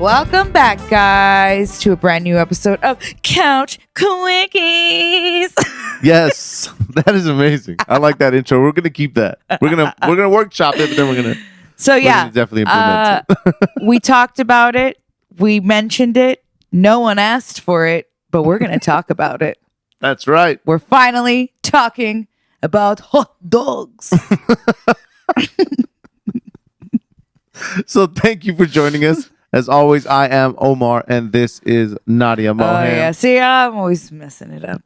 Welcome back, guys, to a brand new episode of Couch Quickies. Yes, that is amazing. I like that intro. We're gonna keep that. We're gonna workshop it, but then we're gonna definitely implement it. We talked about it. We mentioned it. No one asked for it, but we're gonna talk about it. That's right. We're finally talking about hot dogs. So thank you for joining us. As always, I am Omar, and this is Nadia Mohan. Oh yeah, see, I'm always messing it up.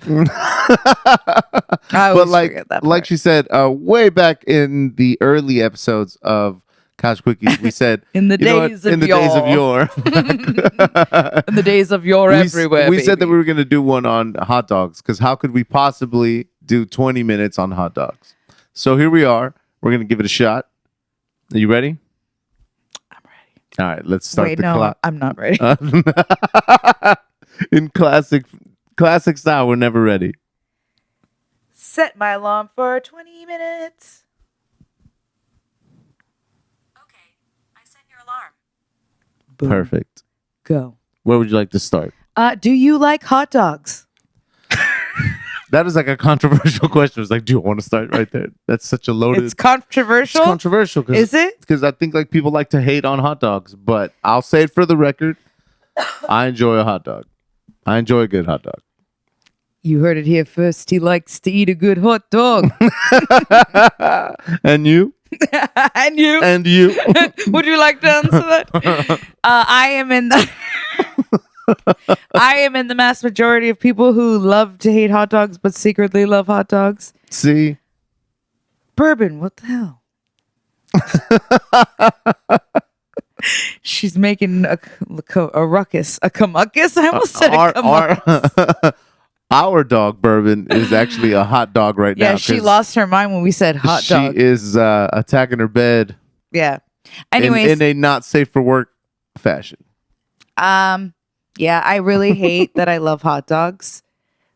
I always forget that part. Like she said, way back in the early episodes of Couch Quickies, we said in the days of yore, in the days of yore, everywhere. We said that we were going to do one on hot dogs, because how could we possibly do 20 minutes on hot dogs? So here we are. We're going to give it a shot. Are you ready? All right, let's start the clock. I'm not ready. In classic style, we're never ready. Set my alarm for 20 minutes. Okay, I set your alarm. Boom. Perfect. Go. Where would you like to start? Do you like hot dogs? That is like a controversial question. It's like, do you want to start right there? That's such a loaded. It's controversial. It's controversial. Is it? Because I think like people like to hate on hot dogs, but I'll say it for the record. I enjoy a hot dog. I enjoy a good hot dog. You heard it here first. He likes to eat a good hot dog. And you? And you? And you? Would you like to answer that? I am in the. I am in the mass majority of people who love to hate hot dogs, but secretly love hot dogs. See? Bourbon, what the hell? She's making a ruckus. A kamuckus? I almost said a kamuckus. Our dog, Bourbon, is actually a hot dog right now. Yeah, she lost her mind when we said hot dog. She is attacking her bed. Yeah. Anyways. In a not safe for work fashion. Yeah, I really hate that I love hot dogs.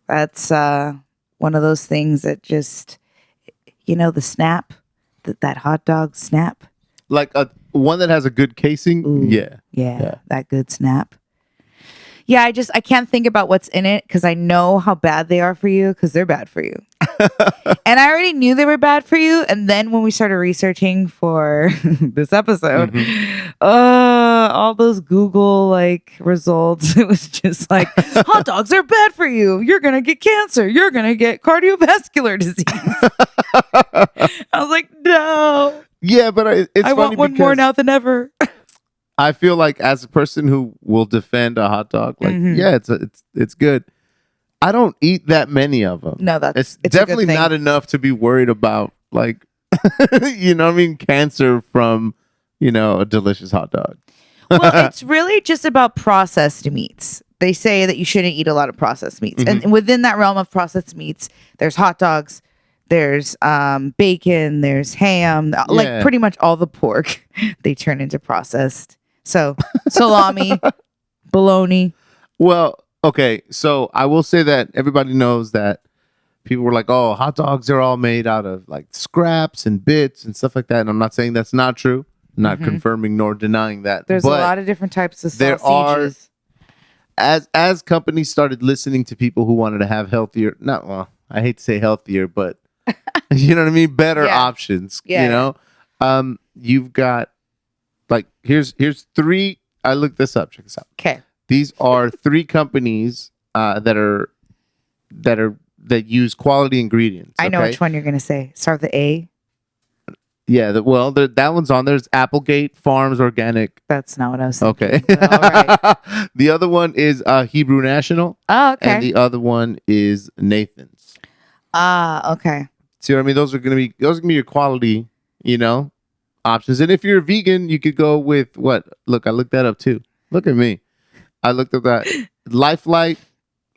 That's one of those things that just, the snap, that hot dog snap. Like one that has a good casing? Ooh, yeah, that good snap. Yeah, I can't think about what's in it because I know how bad they are for you because they're bad for you. And I already knew they were bad for you. And then when we started researching for this episode, all those Google results, it was just like, hot dogs are bad for you. You're going to get cancer. You're going to get cardiovascular disease. I was like, no. Yeah, but it's I want one more now than ever. I feel like as a person who will defend a hot dog, yeah, it's good. I don't eat that many of them. No, it's definitely not enough to be worried about, cancer from, a delicious hot dog. Well, it's really just about processed meats. They say that you shouldn't eat a lot of processed meats. And within that realm of processed meats, there's hot dogs, there's bacon, there's ham, like pretty much all the pork they turn into processed. So salami, bologna. Well, okay, so I will say that everybody knows that people were like, oh, hot dogs are all made out of scraps and bits and stuff like that. And I'm not saying that's not true. I'm not confirming nor denying that. There's a lot of different types of sausages. As companies started listening to people who wanted to have healthier, I hate to say healthier, but you know what I mean? Better options, you've got here's three. I looked this up. Check this out. Okay. These are three companies that use quality ingredients. I know which one you're going to say. Start with the A. Yeah, that one's on there. There's Applegate Farms Organic. That's not what I was thinking. Okay. All right. The other one is Hebrew National. Oh, okay. And the other one is Nathan's. Okay. See what I mean? Those are gonna be your quality, options. And if you're a vegan, you could go with what? Look, I looked that up too. Look at me. I looked up that Lifelike.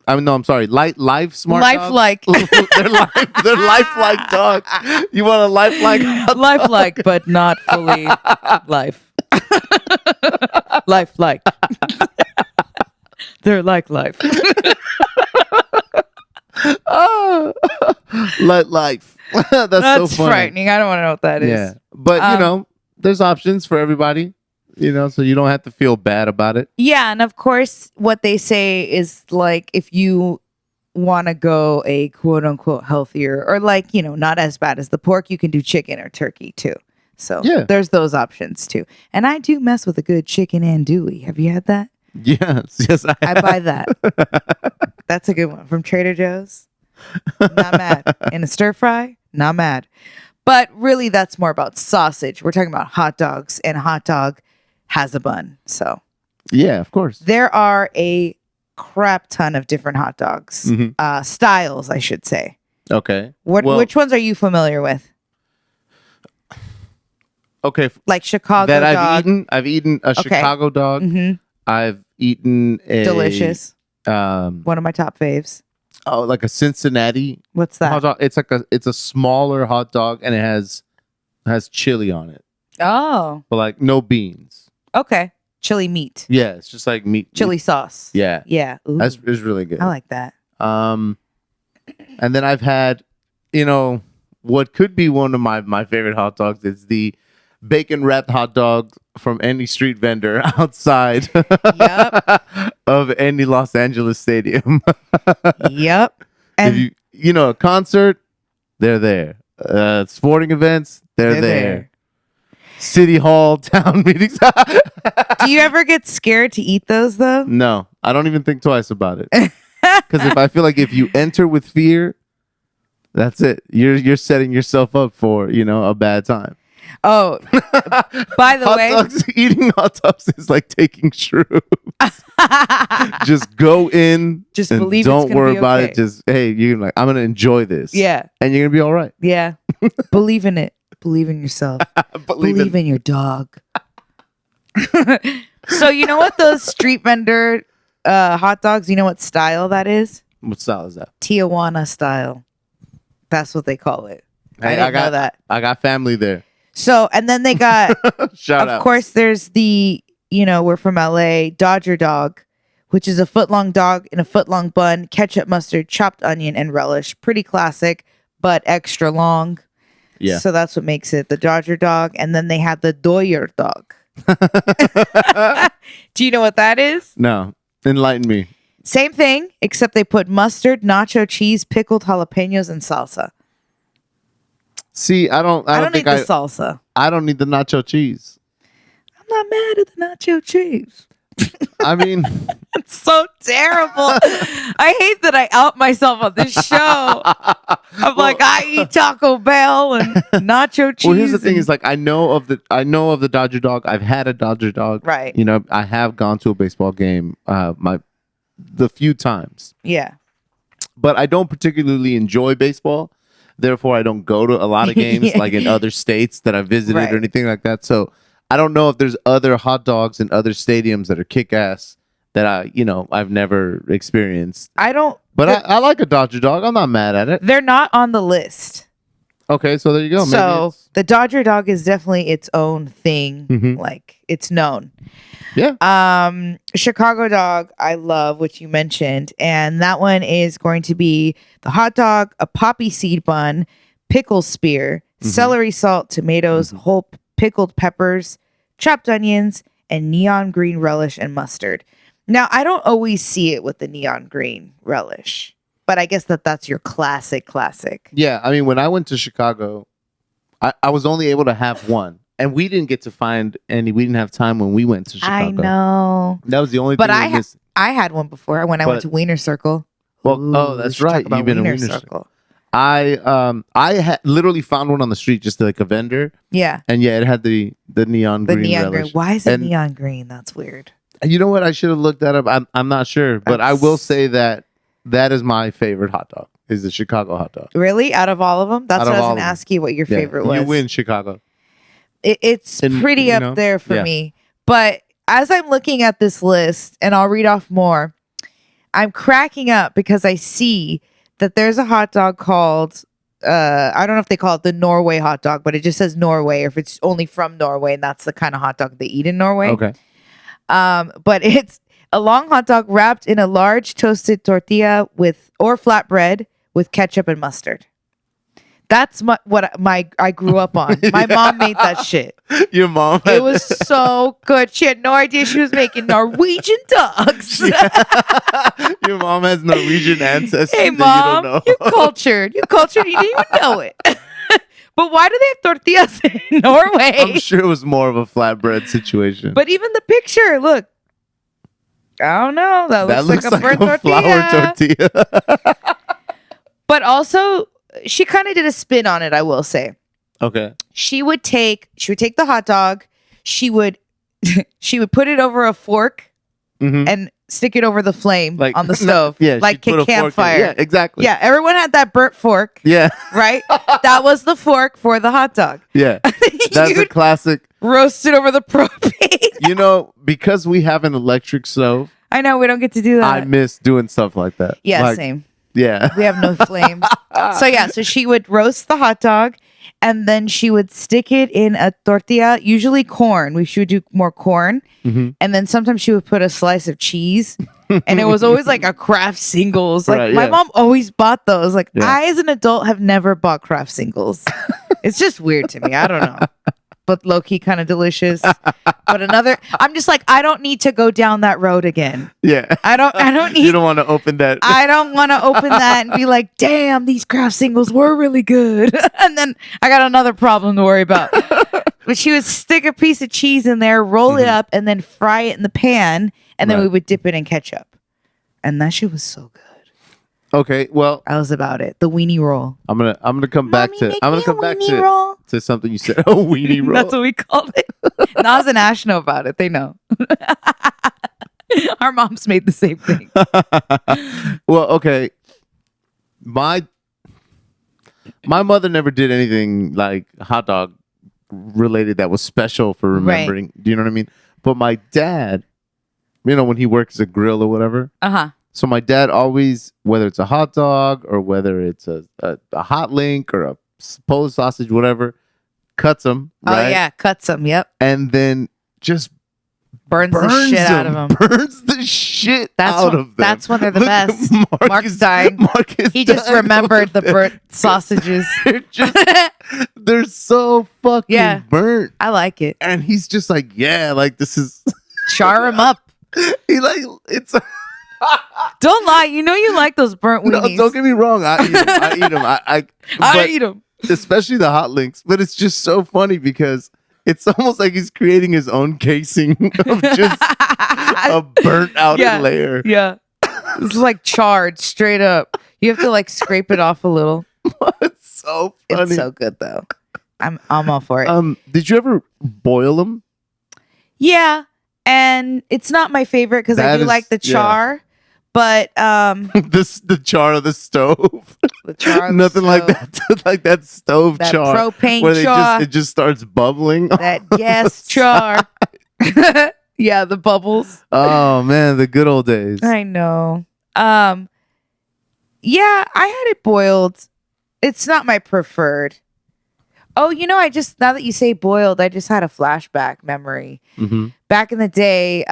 I'm sorry. Life Smart Lifelike. They're lifelike dogs. You want a lifelike? Lifelike, but not fully life. Lifelike. They're like life. Life. That's so funny. Frightening. I don't want to know what that is. Yeah, but there's options for everybody. so you don't have to feel bad about it. Yeah, and of course, what they say is like if you want to go a quote unquote healthier or like, not as bad as the pork, you can do chicken or turkey too. So there's those options too. And I do mess with a good chicken andouille. Have you had that? Yes, I buy that. That's a good one from Trader Joe's. Not mad. In a stir fry, not mad. But really, that's more about sausage. We're talking about hot dogs, and a hot dog has a bun. So yeah, of course. there are a crap ton of different hot dogs, styles, I should say. Okay. Which ones are you familiar with? Okay. Like Chicago that dog. I've eaten a Chicago dog. Mm-hmm. I've eaten a delicious. One of my top faves. Oh, like a Cincinnati. What's that? Hot dog. It's a smaller hot dog and it has chili on it. Oh. But like no beans. Okay. Chili meat. Yeah, it's just like meat. Chili sauce. Yeah. Yeah. It's really good. I like that. And then I've had, what could be one of my favorite hot dogs is the bacon wrapped hot dog from any street vendor outside of any Los Angeles stadium. Yep. And if a concert, they're there. Sporting events, they're there. City hall, town meetings. Do you ever get scared to eat those though? No, I don't even think twice about it. Because I feel like if you enter with fear, that's it. You're setting yourself up for a bad time. Oh, by the way, eating hot dogs is like taking shrooms. Just go in, just and believe. Don't worry about it. Just you're like, I'm gonna enjoy this. Yeah, and you're gonna be all right. Yeah, believe in it. Believe in yourself. Believe in your dog. So you know what those street vendor hot dogs? You know what style that is? What style is that? Tijuana style. That's what they call it. Hey, I didn't know that. I got family there. So, and then they got, of course, there's the, we're from LA, Dodger dog, which is a foot-long dog in a foot-long bun, ketchup, mustard, chopped onion, and relish. Pretty classic, but extra long. Yeah. So that's what makes it the Dodger dog. And then they have the Doyer dog. Do you know what that is? No. Enlighten me. Same thing, except they put mustard, nacho cheese, pickled jalapenos, and salsa. See, I don't need the salsa. I don't need the nacho cheese. I'm not mad at the nacho cheese. I mean, it's so terrible. I hate that I out myself on this show. I'm like, I eat Taco Bell and nacho cheese. Well, here's the thing: is like I know of the Dodger dog. I've had a Dodger dog. Right. I have gone to a baseball game. The few times. Yeah. But I don't particularly enjoy baseball. Therefore, I don't go to a lot of games like in other states that I visited or anything like that. So I don't know if there's other hot dogs in other stadiums that are kick-ass that I've never experienced. I don't. But I like a Dodger dog. I'm not mad at it. They're not on the list. Okay, so there you go. So the Dodger dog is definitely its own thing. Mm-hmm. Like it's known. Yeah. Chicago dog, I love, which you mentioned. And that one is going to be the hot dog, a poppy seed bun, pickle spear, celery salt, tomatoes, whole pickled peppers, chopped onions, and neon green relish and mustard. Now, I don't always see it with the neon green relish, but I guess that's your classic. Yeah. I mean, when I went to Chicago, I was only able to have one. And we didn't get to find any. We didn't have time when we went to Chicago. I know. That was the only thing we missed. I had one before when I went to Wiener Circle. Well, that's right. You've been to Wiener Circle. I literally found one on the street, just like a vendor. Yeah. And it had the neon green relish. Why is it neon green? That's weird. You know what? I should have looked that up. I'm not sure, but I will say that is my favorite hot dog. Is the Chicago hot dog. Really? Out of all of them? That's what I was going to ask you what your favorite was. You win, Chicago. It's pretty up there for me. But as I'm looking at this list, and I'll read off more, I'm cracking up because I see that there's a hot dog called, I don't know if they call it the Norway hot dog, but it just says Norway, or if it's only from Norway, and that's the kind of hot dog they eat in Norway. Okay. But it's a long hot dog wrapped in a large toasted tortilla or flatbread with ketchup and mustard. That's I grew up on. My mom made that shit. Your mom? It was so good. She had no idea she was making Norwegian dogs. Your mom has Norwegian ancestry. Hey, that mom, you don't know. you're cultured. You're cultured. You didn't even know it. But why do they have tortillas in Norway? I'm sure it was more of a flatbread situation. But even the picture, look. I don't know. That looks like a burnt flour tortilla. But also, she kind of did a spin on it, I will say. Okay. She would take the hot dog, she would put it over a fork and stick it over the flame on the stove. Like a campfire. Yeah, exactly. Yeah, everyone had that burnt fork. Yeah. Right? That was the fork for the hot dog. Yeah. That's a classic. Roast it over the propane. Because we have an electric stove. I know, we don't get to do that. I miss doing stuff like that. Yeah, same. Yeah. We have no flame. So she would roast the hot dog and then she would stick it in a tortilla, usually corn. She would do more corn. And then sometimes she would put a slice of cheese. And it was always like a Kraft Singles. Like my mom always bought those. Like I, as an adult, have never bought Kraft Singles. It's just weird to me. I don't know. But low-key kind of delicious. But I'm just like, I don't need to go down that road again. Yeah. I don't need. You don't want to open that. I don't want to open that and be like, damn, these Kraft Singles were really good. And then I got another problem to worry about. But she would stick a piece of cheese in there, roll it up, and then fry it in the pan. And then we would dip it in ketchup. And that shit was so good. Okay, well, that was about it. The weenie roll. I'm gonna come back to something you said. Oh, weenie roll. That's what we called it. Nas and Ash know about it. They know. Our moms made the same thing. Well, okay. My mother never did anything like hot dog related that was special for remembering. Right. Do you know what I mean? But my dad, when he works a grill or whatever. So my dad always, whether it's a hot dog or whether it's a hot link or a Polish sausage, whatever, cuts them. Right? Oh yeah, cuts them. Yep. And then just burns the shit out of them. Burns the shit out of them. That's when they're the best. Mark's dying. He just remembered the burnt sausages. They're so fucking burnt. I like it. And he's just like, this is char them up. It's. Don't lie. You like those burnt weenies. No, don't get me wrong. I eat them. I eat them. Especially the hot links. But it's just so funny because it's almost like he's creating his own casing of just a burnt out layer. Yeah. It's like charred straight up. You have to scrape it off a little. It's so funny. It's so good though. I'm all for it. Did you ever boil them? Yeah. And it's not my favorite because I do like the char. But the char of the stove. The char of nothing the stove. like that stove that char. Propane where char. It just starts bubbling. That gas char. Yeah, the bubbles. Oh man, the good old days. I know. Yeah, I had it boiled. It's not my preferred. Oh, now that you say boiled, I just had a flashback memory. Back in the day,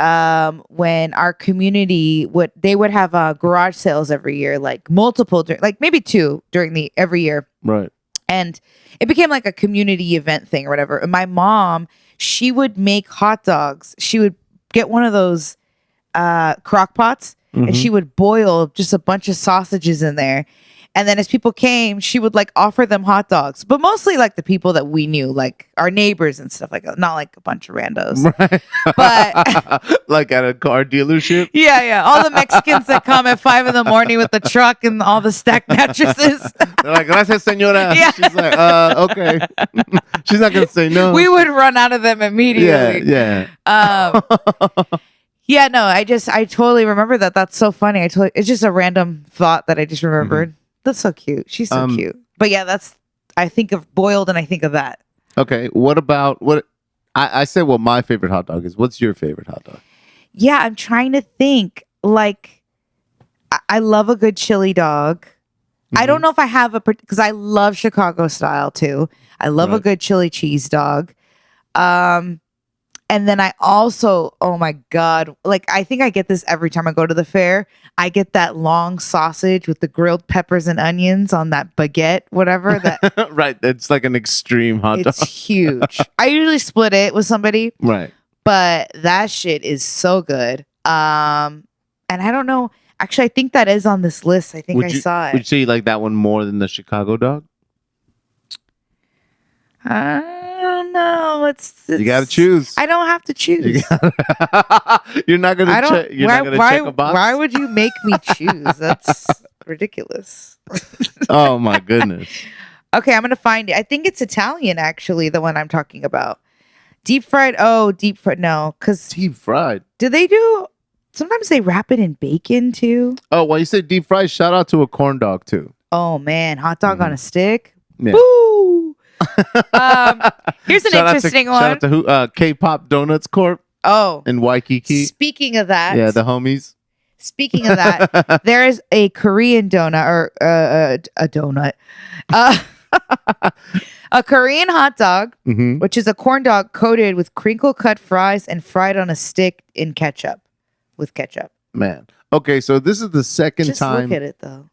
when our community would have garage sales every year, like multiple, maybe 2 during every year. Right. And it became like a community event thing or whatever. And my mom, she would make hot dogs. She would get one of those crock pots and she would boil just a bunch of sausages in there. And then as people came, she would offer them hot dogs, but mostly the people that we knew, like our neighbors and stuff like that, not like a bunch of randos. Right. But like at a car dealership. Yeah. All the Mexicans that come at 5 a.m. with the truck and all the stacked mattresses. They're like, gracias, señora. Yeah. She's like, okay. She's not going to say no. We would run out of them immediately. Yeah. Yeah, no, I totally remember that. That's so funny. It's just a random thought that I just remembered. That's so cute. She's so cute. But yeah, I think of boiled and I think of that. Okay. What about I said what my favorite hot dog is. What's your favorite hot dog? Yeah, I'm trying to think. I love a good chili dog. I don't know if I have because I love Chicago style too. I love a good chili cheese dog. And And then I also, oh my God, like I think I get this every time I go to the fair. I get that long sausage with the grilled peppers and onions on that baguette, whatever. That Right. It's like an extreme hot it's dog. huge. I usually split it with somebody, Right. but that shit is so good. And I don't know. Actually, I think that is on this list. I think I saw it. Would you say you like that one more than the Chicago dog? I don't know. It's You got to choose. I don't have to choose. You're not gonna. I don't. You're not gonna check a box. Why would you make me choose? That's ridiculous. Oh my goodness. Okay, I'm gonna find it. I think it's Italian, actually. The one I'm talking about. Deep fried. Oh, deep fried. No, because Deep fried. do they do? Sometimes they wrap it in bacon too. Oh, while you say deep fried, shout out to a corn dog too. Oh man, hot dog on a stick. Yeah. Woo! Here's an interesting one. Shout out to who? K-Pop Donuts Corp Oh, in Waikiki. speaking of that, Yeah, the homies. speaking of that, there is a Korean donut or a donut, a Korean hot dog, Mm-hmm. which is a corn dog coated with crinkle cut fries and fried on a stick in ketchup, with ketchup. Man. Okay, so this is the second Just time. look at it though.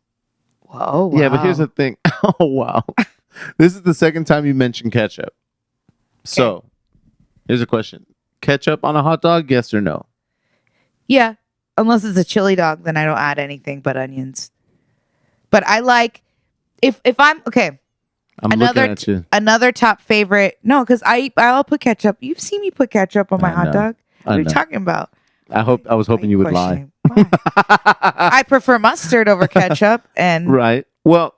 Whoa, wow. Yeah, but here's the thing. Oh wow. This is the second time you mentioned ketchup. So, here's a question. Ketchup on a hot dog, yes or no? Yeah, unless it's a chili dog, then I don't add anything but onions. But I like if I'm okay. I'm looking at you. Another top favorite. No, because I'll put ketchup. You've seen me put ketchup on my I hot know. dog. What I are you know. talking about? I was hoping you would lie. Questioning. Why? I prefer mustard over ketchup. And Right. Well,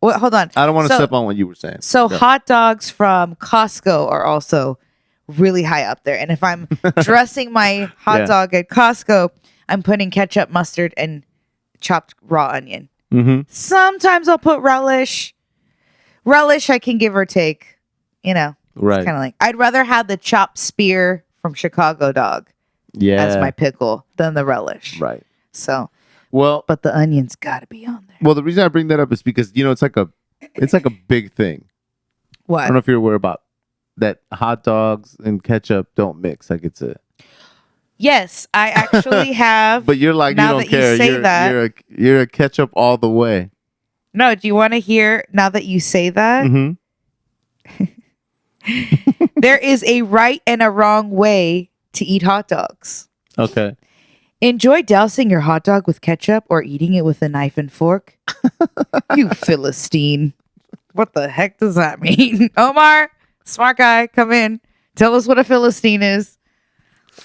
well, hold on. I don't want to So- step on what you were saying. So Go. hot dogs from Costco are also really high up there. And if I'm dressing my hot Yeah. dog at Costco, I'm putting ketchup, mustard, and chopped raw onion. Mm-hmm. Sometimes I'll put relish. Relish I can give or take. You know, Right. kind of like I'd rather have the chopped spear from Chicago Dog Yeah. as my pickle than the relish. Right. So, Well, but the onion's got to be on there. well, the reason I bring that up is because it's like a big thing. I What? don't know if you're aware about that. Hot dogs and ketchup don't mix. Like it's a. Yes, I actually have. But you're like Now you that don't you care. say that- You're a ketchup all the way. No, do you want to hear now that you say that? Mm-hmm. There is a right and a wrong way to eat hot dogs. Okay. Enjoy dousing your hot dog with ketchup or eating it with a knife and fork. You Philistine. What the heck does that mean? Omar, smart guy, come in. Tell us what a Philistine is.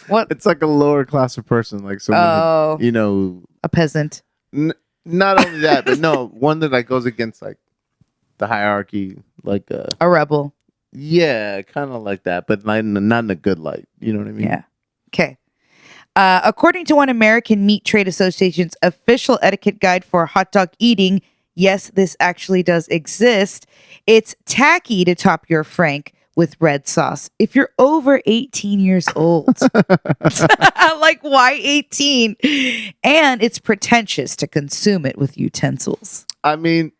What? It's like a lower class of person, like someone Oh, who, a peasant. not only that, but no, one that like goes against like the hierarchy, like A rebel. yeah, kind of like that, but not in a good light. You know what I mean? Yeah. Okay. According to one American Meat Trade Association's official etiquette guide for hot dog eating, yes, this actually does exist. It's tacky to top your Frank with red sauce if you're over 18 years old. Like, why 18? And it's pretentious to consume it with utensils. I mean,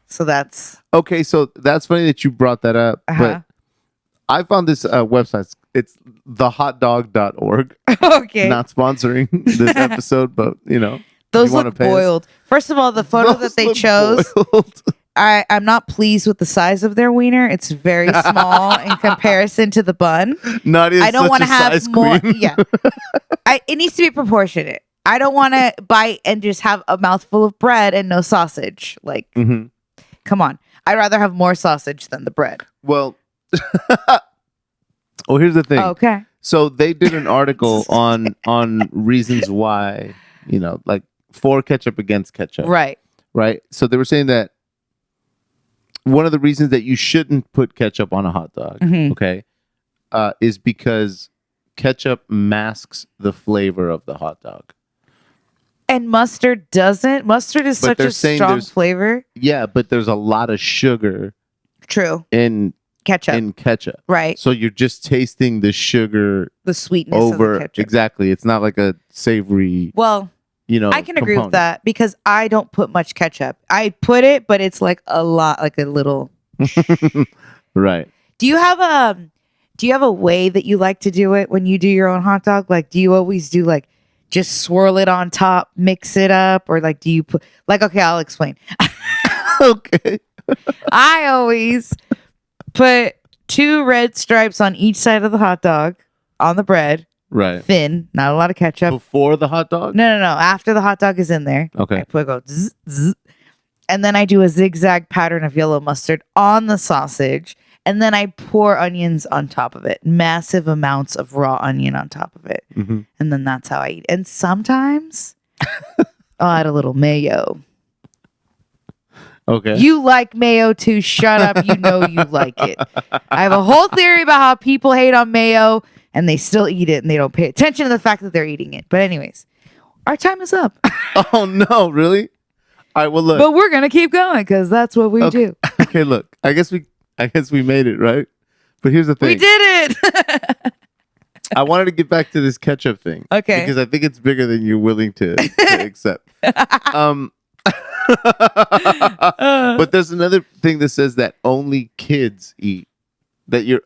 So that's okay, so that's funny that you brought that up, Uh-huh. but I found this website. It's thehotdog.org. okay. Not sponsoring this episode, but Those you wanna look pay us? boiled. First of all, the photo Those that they look chose, boiled. I'm not pleased with the size of their wiener. It's very small in comparison to the bun. Nadia is I don't such want a to have size more. queen. Yeah, it needs to be proportionate. I don't want to bite and just have a mouthful of bread and no sausage. Like, Mhm. come on. I'd rather have more sausage than the bread. Well, here's the thing. Okay. So they did an article on reasons why, like for ketchup against ketchup. Right. Right. So they were saying that one of the reasons that you shouldn't put ketchup on a hot dog, Mhm. okay, is because ketchup masks the flavor of the hot dog. And mustard doesn't. Mustard is But such they're a saying strong there's- flavor. Yeah, but there's a lot of sugar True. in Ketchup. ketchup. Right. So you're just tasting the sugar The sweetness of the over. ketchup. Exactly. It's not like a savory, Well, I can agree with component. that because I don't put much ketchup. I put it, but it's like a lot, like a little. Right. Do you have Do you have a way that you like to do it when you do your own hot dog? Like, do you always do like just swirl it on top, mix it up, or like do you put like? Okay, I'll explain. Okay. I always put 2 red stripes on each side of the hot dog on the bread, Right. thin, not a lot of ketchup. Before the hot dog? No. After the hot dog is in there, Okay. I put go zzz, zzz, and then I do a zigzag pattern of yellow mustard on the sausage, and then I pour onions on top of it, massive amounts of raw onion on top of it, Mm-hmm. and then that's how I eat. And sometimes I'll add a little mayo. Okay. You like mayo too. Shut up. You know you like it. I have a whole theory about how people hate on mayo and they still eat it and they don't pay attention to the fact that they're eating it. But anyways, our time is up. Oh no, really? All right, well look. But we're gonna keep going because that's what we do. Okay, look. I guess we made it, right? But here's the thing. We did it. I wanted to get back to this ketchup thing. Okay. Because I think it's bigger than you're willing to accept. But there's another thing that says that only kids eat. That you're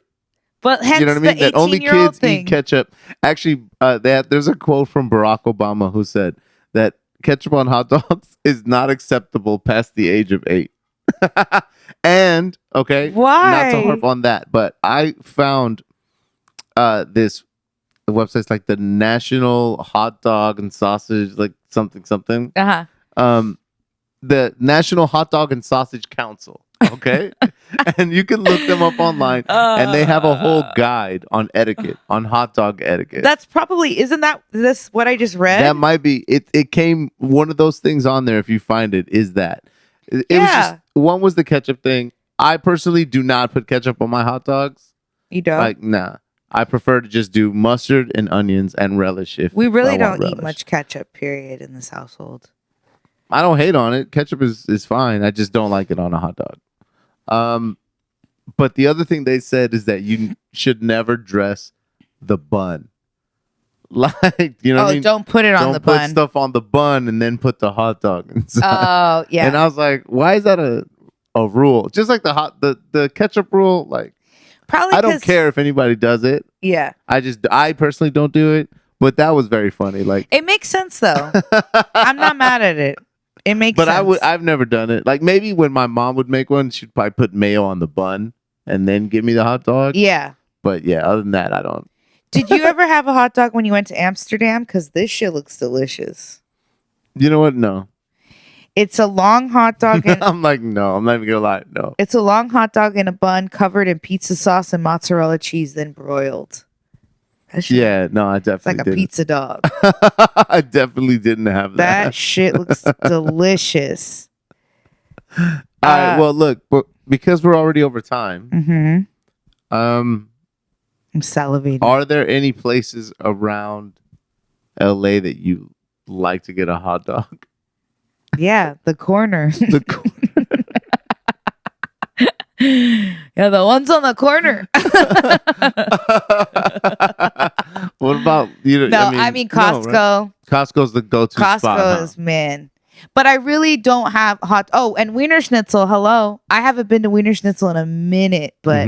But hence you know what I mean? That only kids thing. eat ketchup. Actually, there's a quote from Barack Obama who said that ketchup on hot dogs is not acceptable past the age of 8. And okay, Why? not to harp on that, but I found this website's like the National Hot Dog and Sausage, like something. Uh-huh. The National Hot Dog and Sausage Council. Okay, and you can look them up online, and they have a whole guide on etiquette, on hot dog etiquette. That's probably isn't that this what I just read? That might be it. It came one of those things on there. If you find it, is that it was just one was the ketchup thing. I personally do not put ketchup on my hot dogs. You don't? Like, nah. I prefer to just do mustard and onions and relish. If We really I want don't eat relish. much ketchup, period, in this household. I don't hate on it. Ketchup is fine. I just don't like it on a hot dog. But the other thing they said is that you should never dress the bun. Like, you know what I mean? Don't put it on the Don't put bun. stuff on the bun and then put the hot dog inside. Oh, yeah. And I was like, why is that a rule? Just like the ketchup rule, like Probably I don't care if anybody does it. Yeah. I personally don't do it, but that was very funny. Like It makes sense though. I'm not mad at it. It makes but sense. I've never done it. Like maybe when my mom would make one, she'd probably put mayo on the bun and then give me the hot dog. Yeah. But yeah, other than that, I don't. Did you ever have a hot dog when you went to Amsterdam? Because this shit looks delicious. You know what? No. It's a long hot dog. I'm like, no, I'm not even gonna lie. No. It's a long hot dog in a bun covered in pizza sauce and mozzarella cheese, then broiled. Yeah, no, I It's definitely like a didn't. pizza dog. I definitely didn't have that. That shit looks delicious. All right, well, look, because we're already over time, Mm-hmm. I'm salivating. Are there any places around LA that you like to get a hot dog? Yeah, the corner. The corner. Yeah, the ones on the corner. What about you? No, I mean Costco. No, right? Costco's the go-to spot. Costco is man. But I really don't have hot. Oh, and Wiener Schnitzel. Hello, I haven't been to Wiener Schnitzel in a minute. But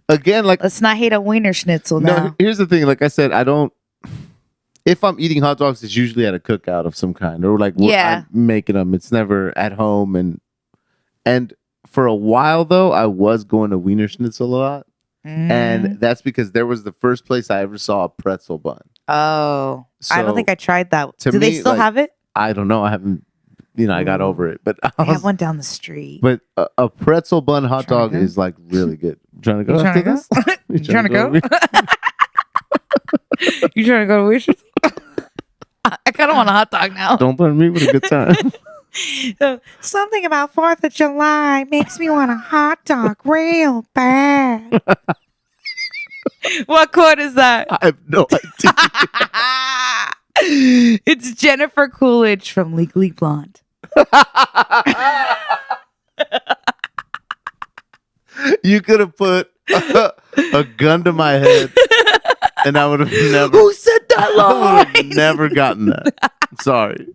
again, like let's not hate a Wiener Schnitzel no. now. Here's the thing. Like I said, I don't. If I'm eating hot dogs, it's usually at a cookout of some kind, or like I'm making them. It's never at home, and for a while though, I was going to Wiener Schnitzel a lot, and that's because there was the first place I ever saw a pretzel bun. Oh, I don't think I tried that. Do me, they still have it? I don't know. I haven't. I got over it, but I have one down the street. But a pretzel bun hot dog is like really good. You trying to go after this? You trying to go? You trying to go to Wiener Schnitzel? I kind of want a hot dog now. Don't burn me with a good time. Something about 4th of July makes me want a hot dog real bad. What quote is that? I have no idea. It's Jennifer Coolidge from Legally Blonde. You could have put a gun to my head, and I would have never. Who said that line? I would have never gotten that. I'm sorry.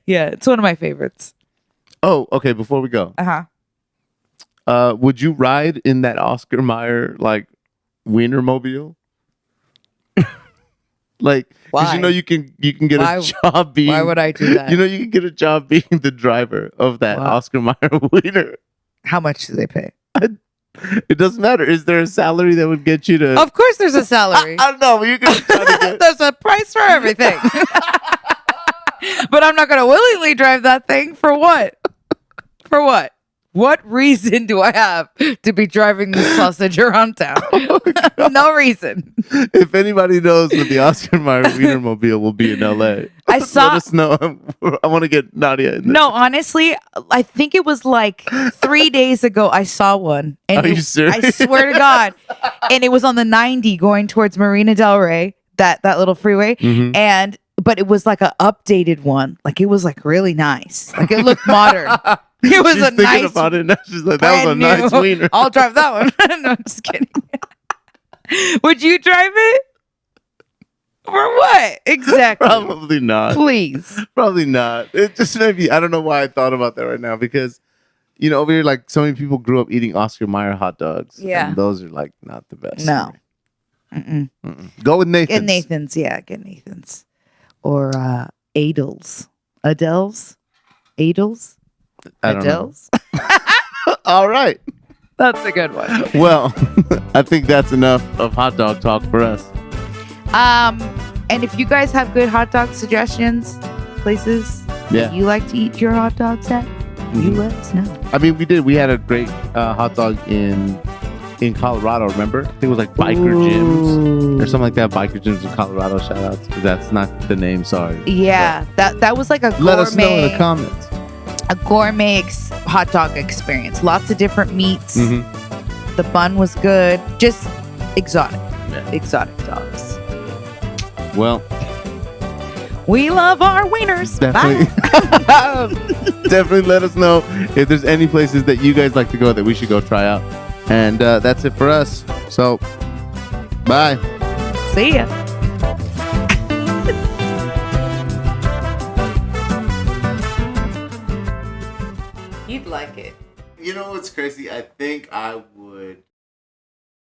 Yeah, it's one of my favorites. Oh, okay. Before we go, Uh-huh. would you ride in that Oscar Meyer like Wienermobile? Like, because Why? you know you can get Why- a job being. Why would I do that? You know you can get a job being the driver of that Wow. Oscar Mayer Wiener. How much do they pay? It doesn't matter. Is there a salary that would get you to? Of course, there's a salary. I don't know. But you can try to get. There's a price for everything. But I'm not going to willingly drive that thing for what? For what? What reason do I have to be driving this sausage around town? No reason. If anybody knows what the Oscar Mayer Wienermobile will be in LA, I saw- let us know. I want to get Nadia in there. No, honestly, I think it was like 3 days ago I saw one. And Are you serious? I swear to God. And it was on the 90 going towards Marina Del Rey, that little freeway. Mhm. But it was like an updated one. Like it was like really nice. Like it looked modern. It was She's a thinking nice about it now. She's like, that was a brand nice new- wiener. I'll drive that one. No, I'm just kidding. Would you drive it? For what? Exactly. Probably not. Please. Probably not. It just maybe, I don't know why I thought about that right now because, you know, over here, like so many people grew up eating Oscar Mayer hot dogs. Yeah. And those are like not the best. No. Mm-mm. Go with Nathan's. Get Nathan's. Yeah, get Nathan's. Or Adels. Adele's? Adels? I don't know. Adele's? All right. That's a good one. Well, I think that's enough of hot dog talk for us. And if you guys have good hot dog suggestions, places Yeah. you like to eat your hot dogs at, you Mhm. let us know. I mean, we did. We had a great hot dog in Colorado, remember? I think it was like Biker Gyms or something like that. Biker Gyms in Colorado. Shout outs. That's not the name, sorry. Yeah, that was like a Let us know in the comments. a gourmet hot dog experience. Lots of different meats. Mhm. The bun was good. Just exotic. Yeah. Exotic dogs. Well, We love our wieners. definitely, Bye. definitely let us know if there's any places that you guys like to go that we should go try out. And that's it for us. So, bye. See ya. You'd like it. You know what's crazy? I think I would